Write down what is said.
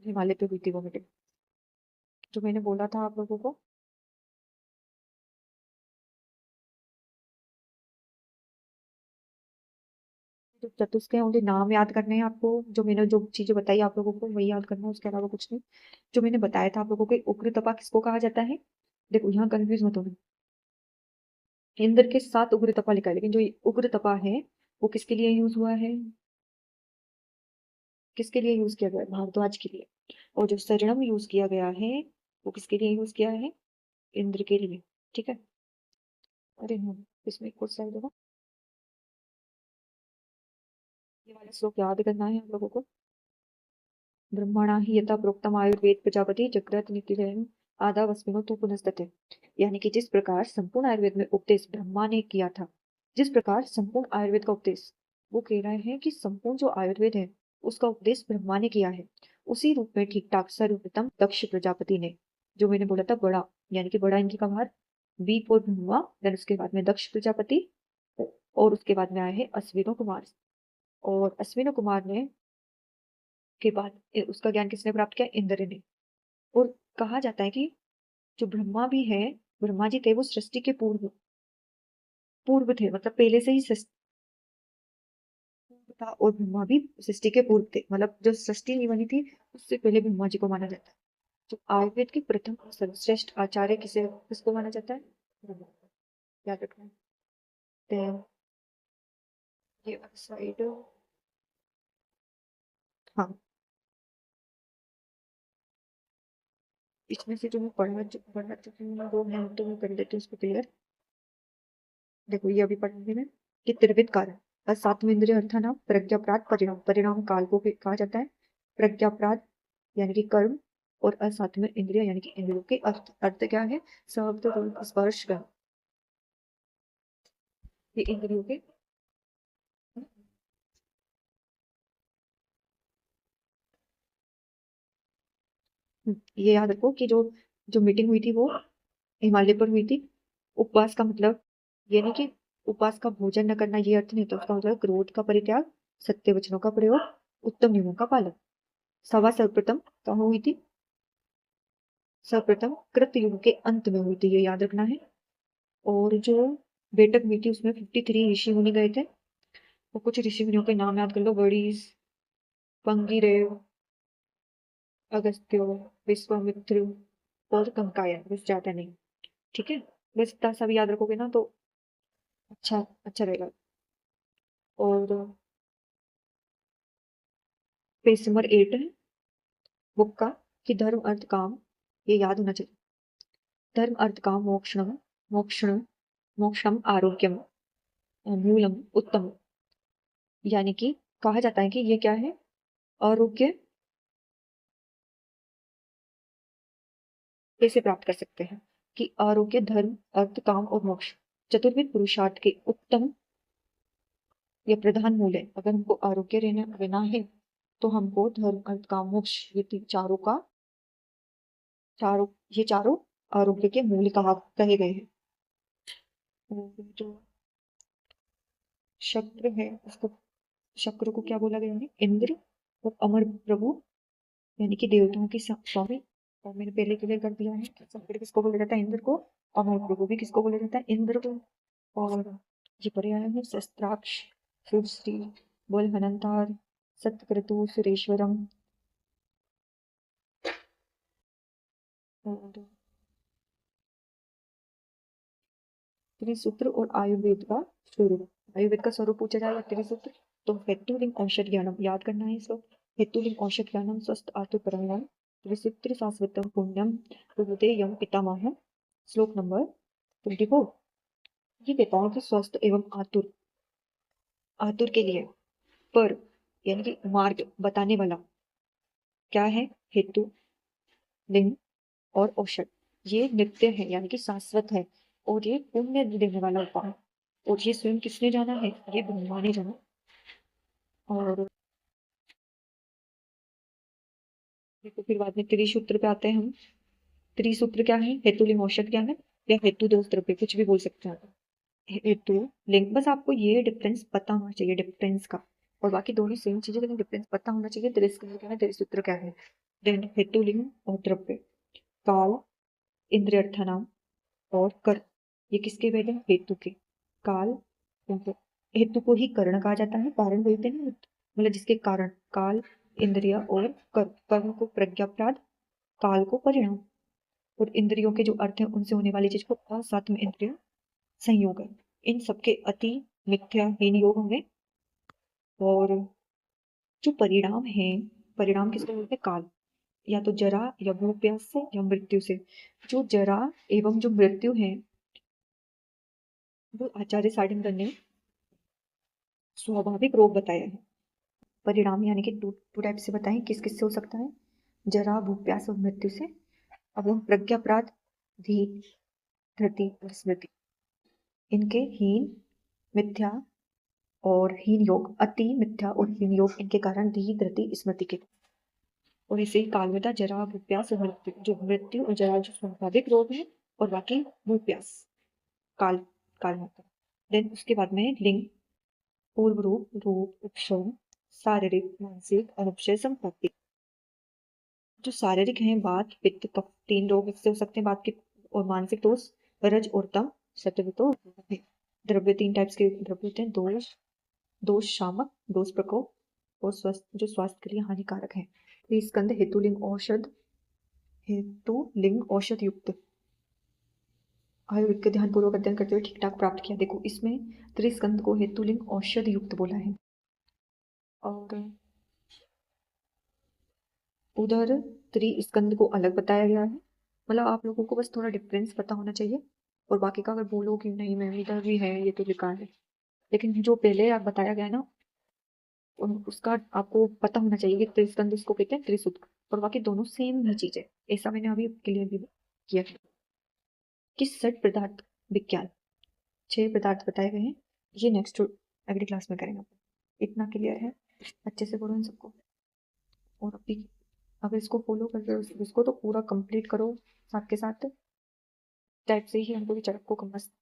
हिमालय पे हुई थी वो मीटिंग, जो मैंने बोला था आप लोगों को। जो चतुष्क है उनके नाम याद करने हैं आपको, जो मैंने जो चीजें बताई आप लोगों को वही याद करना है, उसके अलावा कुछ नहीं। जो मैंने बताया था आप लोगों को, उग्र तपा किसको कहा जाता है, देखो यहाँ कंफ्यूज मत होना। इंद्र के साथ उग्र तपा लिखा है, लेकिन जो ये उग्र तपा है वो किसके लिए यूज हुआ है, किसके लिए यूज किया गया है, भारद्वाज के लिए। और जो शरणम यूज किया गया है वो किसके लिए यूज किया है, इंद्र के लिए। ठीक है। अरे हाँ, इसमें एक और स्लाइड होगा, ये वाला श्लोक याद करना है आप लोगों को। ब्रह्मणा ही यथा प्रोक्तम आयुर्वेद प्रजापति जगत नित्यं आधा वस्मिनो तू पुनस्तते। यानी कि जिस प्रकार संपूर्ण आयुर्वेद में उपदेश ब्रह्मा ने किया था, जिस प्रकार संपूर्ण आयुर्वेद का उपदेश, वो कह रहे हैं कि संपूर्ण जो आयुर्वेद है उसका उपदेश ब्रह्मा ने किया है, उसी रूप में ठीक ठाक सर्वप्रथम दक्ष प्रजापति ने, जो मैंने बोला था बड़ा, यानी कि बड़ा इनकी का भार बी और ब्रह्मा, देन उसके बाद में दक्ष प्रजापति, और उसके बाद में आए हैं अश्विनो कुमार। और अश्विनो कुमार ने के बाद उसका ज्ञान किसने प्राप्त किया, इंद्र ने। और कहा जाता है कि जो ब्रह्मा भी है, ब्रह्मा जी थे वो सृष्टि के पूर्व पूर्व थे, मतलब पहले से ही सृष्टि था, और ब्रह्मा भी सृष्टि के पूर्व थे, मतलब जो सृष्टि नहीं बनी थी उससे पहले ब्रह्मा जी को माना जाता है। तो आयुर्वेद के प्रथम और सर्वश्रेष्ठ आचार्य किसको माना जाता है, ब्रह्मा को। याद रखना है। Then ये साइड, हाँ, इसमें से जो मैं पढ़ा चुकी हूँ वो है, तो मैं कर लेती हूँ उसको क्लियर। देखो ये अभी पढ़ूंगी मैं, कि त्रिविध कारण असात्व इंद्रिय अर्थान प्रज्ञाप्राद परिणाम, परिणाम काल को कहा जाता है प्रज्ञाप्राद, यानी कि कर्म, और असात्व इंद्रिय यानी कि इंद्रियों के अर्थ। अर्थ क्या है, शब्द रूप स्पर्श गंध, ये इंद्रियों के। ये याद रखो कि जो जो मीटिंग हुई थी वो हिमालय पर हुई थी। उपवास का मतलब ये नहीं कि उपवास का भोजन न करना, ये अर्थ नहीं होता, उसका मतलब क्रोध का परित्याग, सत्य वचनों का प्रयोग, उत्तम नियमों का पालन। सभा सर्वप्रथम कहाँ हुई थी, सर्वप्रथम कृत युग के अंत में हुई थी, ये याद रखना है। और जो बैठक हुई थी उसमें 53 ऋषि मुनि गए थे, और कुछ ऋषि मुनियों के नाम याद कर लो, बड़ीस, पंगिरेव, अगस्त्यो, विश्वामित्र और कंकायन, बस ज्यादा नहीं। ठीक है, बस इतना सब याद रखोगे ना तो अच्छा अच्छा रहेगा। और पेज नंबर 8 है बुक का, कि धर्म अर्थ काम, ये याद होना चाहिए। धर्म अर्थ काम मोक्षणम, मोक्षण मोक्षम आरोग्यम, मूलम उत्तम। यानी कि कहा जाता है कि ये क्या है, आरोग्य कैसे प्राप्त कर सकते हैं, कि आरोग्य धर्म अर्थ काम और मोक्ष चतुर्विध पुरुषार्थ के उत्तम या प्रधान मूल है। अगर हमको आरोग्य रहना है तो हमको धर्म अर्थ काम मोक्ष, ये चारों का, चारों, ये चारों आरोग्य के मूल कहे गए हैं। और जो शक्र है उसको, शक्र को क्या बोला गया है, इंद्र। और अमर प्रभु यानी कि देवताओं की स्वामी, और मैंने पहले क्लियर कर दिया है कि शक्र किसको बोला जाता है, इंद्र को। अमर प्रभु भी किसको बोला जाता है, इंद्र को। और ये पढ़े आए हैं शस्त्राक्ष, श्री बल हनंतार, सतक्रतु सुरेश्वरम। और त्रिसूत्र और आयुर्वेद का स्वरूप, आयुर्वेद का स्वरूप पूछा जाएगा त्रिसूत्र, तो हेतुलिंग औषध ज्ञानम याद करना है इसको। हेतुलिंग औषध ज्ञानम स्वस्थ आतुपरायणम त्रिसूत्र शाश्वतम पुण्यम हृदयम पितामह। श्लोक नंबर 24। ये कहता है कि स्वस्थ एवं आतुर, आतुर के लिए पर, यानी कि मार्ग बताने वाला क्या है, हेतु, लिंग और औषध, ये नित्य है यानी कि शाश्वत है, और ये पुण्य देने वाला उपाय। और ये स्वयं किसने जाना है, ये ब्रह्मा ने जाना। और देखो फिर बाद में त्रिसूत्र पे आते हैं हम। त्रिसूत्र क्या है, हेतु लिंग औषध क्या है, या हेतु दो द्रव्य, कुछ भी बोल सकते हैं। हेतु लिंग, बस आपको ये डिफरेंस पता होना चाहिए डिफरेंस का, और बाकी दोनों सेम चीजें, लेकिन डिफरेंस पता होना चाहिए। त्रिसूत्र क्या है, त्रिसूत्र क्या है। देन हेतुलिंग और द्रव्य, काल, इंद्रियर्थनाम और कर्म। ये किसके वेद हैं? हेतु के। काल, मतलब हेतु को ही कर्ण कहा जाता है, कारण बोलते हैं, मतलब जिसके कारण, काल, इंद्रिय और कर्म। कर्म को प्रज्ञापराध, काल को परिणाम, और इंद्रियों के जो अर्थ है उनसे होने वाली चीज को असात्म इंद्रिय संयोग है। इन सबके अति मिथ्याहीन योग होंगे। और जो परिणाम है, परिणाम किसको बोलते हैं? काल, या तो जरा या भूख प्यास से या मृत्यु से। जो जरा एवं जो मृत्यु है वो आचार्य साडिंगर ने स्वाभाविक रोग बताया है। परिणाम यानी कि टू टाइप से बताएं किस किस से हो सकता है? जरा, भूख प्यास और मृत्यु से। अब हम प्रज्ञापराध, धी, धृति और स्मृति, इनके हीन, मिथ्या और हीन योग, अति, मिथ्या और हीन योग, इनके कारण धी, धृति, स्मृति के। और इसे ही काल में था जरा, भूख प्यास और मृत्यु। जो मृत्यु और जरा जो स्वाभाविक रोग है, और बाकी भूख प्यास, काल, काल में। देन उसके बाद में लिंग, पूर्व रूप, रूप, उपशम, शारीरिक, मानसिक, अनुपचय, संपत्ति। जो शारीरिक हैं, वात, पित्त, कफ, 3 रोग इससे हो सकते हैं बात के। और मानसिक दोष, रज और तम, शत्रु है। द्रव्य 3 टाइप्स के द्रव्य होते हैं, दोष, दोष शामक, दोष प्रकोप, और स्वस्थ जो स्वास्थ्य के लिए हानिकारक है। स्कंद हेतुलिंग औषध, हेतुलिंग औषध युक्त आयुर्वेद के ध्यानपूर्वक अध्ययन करते हुए ठीक ठाक प्राप्त किया। देखो इसमें त्रिस्कंद को हेतुलिंग औषध युक्त बोला है, और उधर त्रिस्कंद को अलग बताया गया है। मतलब आप लोगों को बस थोड़ा डिफरेंस पता होना चाहिए, और बाकी का अगर बोलो कि नहीं मैम इधर भी है ये तो लिखा है, लेकिन जो पहले आप बताया गया है ना उसका आपको पता होना चाहिए कि त्रिस्कंद इसको कहते हैं, त्रिसुत, और बाकी दोनों सेम ही चीज है। ऐसा मैंने अभी क्लियर भी किया है। किस सट पदार्थ विज्ञान 6 पदार्थ बताए गए हैं, ये नेक्स्ट अगली क्लास में करेंगे। इतना क्लियर है? अच्छे से बोलो इन सबको। और अभी अगर इसको फॉलो कर रहे हो इसको तो पूरा कंप्लीट करो साथ के साथ। टाइप से ही हमको भी चरक को मस्त